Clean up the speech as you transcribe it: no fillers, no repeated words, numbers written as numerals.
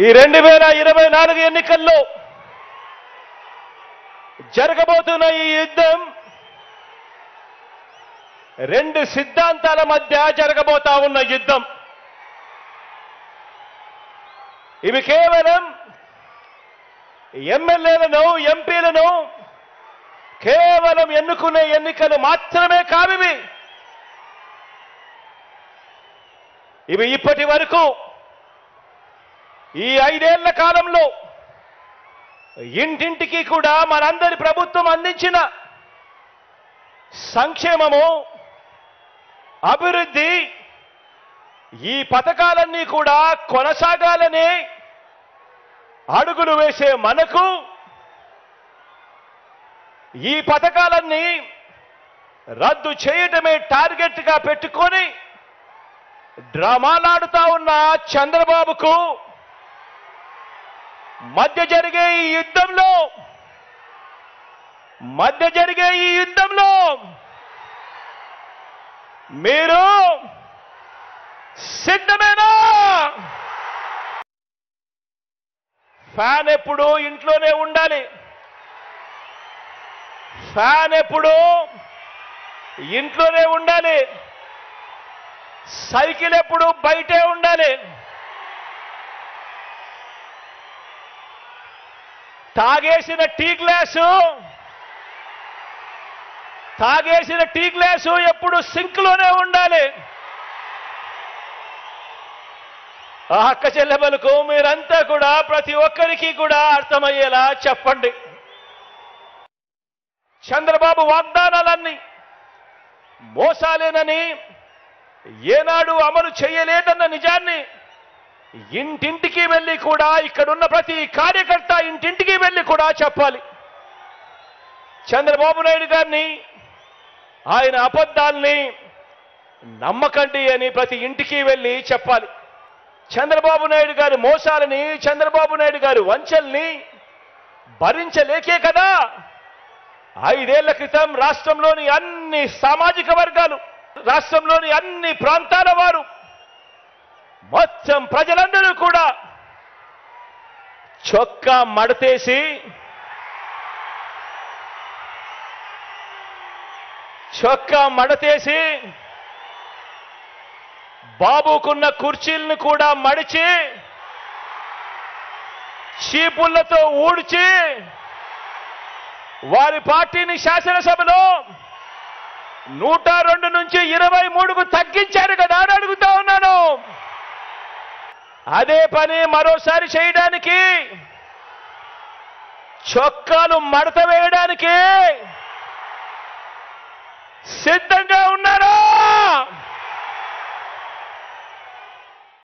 ఈ 2024 ఎన్నికల్లో జరగబోతున్న ఈ యుద్ధం రెండు సిద్ధాంతాల మధ్య జరగబోతా ఉన్న యుద్ధం. ఇవి కేవలం ఎమ్మెల్యేలను, ఎంపీలను కేవలం ఎన్నుకునే ఎన్నికలు మాత్రమే కావివి. ఇవి ఇప్పటి వరకు ఈ 5 ఏళ్ల కాలంలో ఇంటింటికి కూడా మనందరి ప్రభుత్వం అందించిన సంక్షేమము, అభివృద్ధి, ఈ పథకాలన్నీ కూడా కొనసాగాలని అడుగులు వేసే మనకు ఈ పథకాలన్నీ రద్దు చేయటమే టార్గెట్గా పెట్టుకొని డ్రామాలాడుతా ఉన్న చంద్రబాబుకు మధ్య జరిగే ఈ యుద్ధంలో మీరు సిద్ధమేనా? ఫ్యాన్ ఎప్పుడు ఇంట్లోనే ఉండాలి. ఫ్యాన్ ఎప్పుడు ఇంట్లోనే ఉండాలి. సైకిల్ ఎప్పుడు బయటే ఉండాలి. తాగేసిన టీ గ్లాసు ఎప్పుడు సింక్లోనే ఉండాలి. ఆ అక్క చెల్లెమ్మలకు మీరంతా కూడా ప్రతి ఒక్కరికి కూడా అర్థమయ్యేలా చెప్పండి. చంద్రబాబు వాగ్దానాలన్నీ మోసాలేనని, ఏనాడు అమలు చేయలేదన్న నిజాన్ని ఇంటింటికి వెళ్ళి కూడా, ఇక్కడున్న ప్రతి కార్యకర్త ఇంటింటికి వెళ్ళి కూడా చెప్పాలి. చంద్రబాబు నాయుడు గారిని, ఆయన అబద్ధాల్ని నమ్మకండి అని ప్రతి ఇంటికి వెళ్ళి చెప్పాలి. చంద్రబాబు నాయుడు గారి మోసాలని, చంద్రబాబు నాయుడు గారి వంచల్ని భరించలేకే కదా 5 ఏళ్ల క్రితం రాష్ట్రంలోని అన్ని సామాజిక వర్గాలు, రాష్ట్రంలోని అన్ని ప్రాంతాల వారు, మొత్తం ప్రజలందరూ కూడా చొక్కా మడతేసి బాబుకున్న కుర్చీలను కూడా మడిచి, చీపుళ్లతో ఊడ్చి వారి పార్టీని శాసనసభలో 102 నుంచి 23కు తగ్గించారు కదా అని అడుగుతా ఉన్నాను. అదే పని మరోసారి చేయడానికి, చొక్కాలు మడత వేయడానికి సిద్ధంగా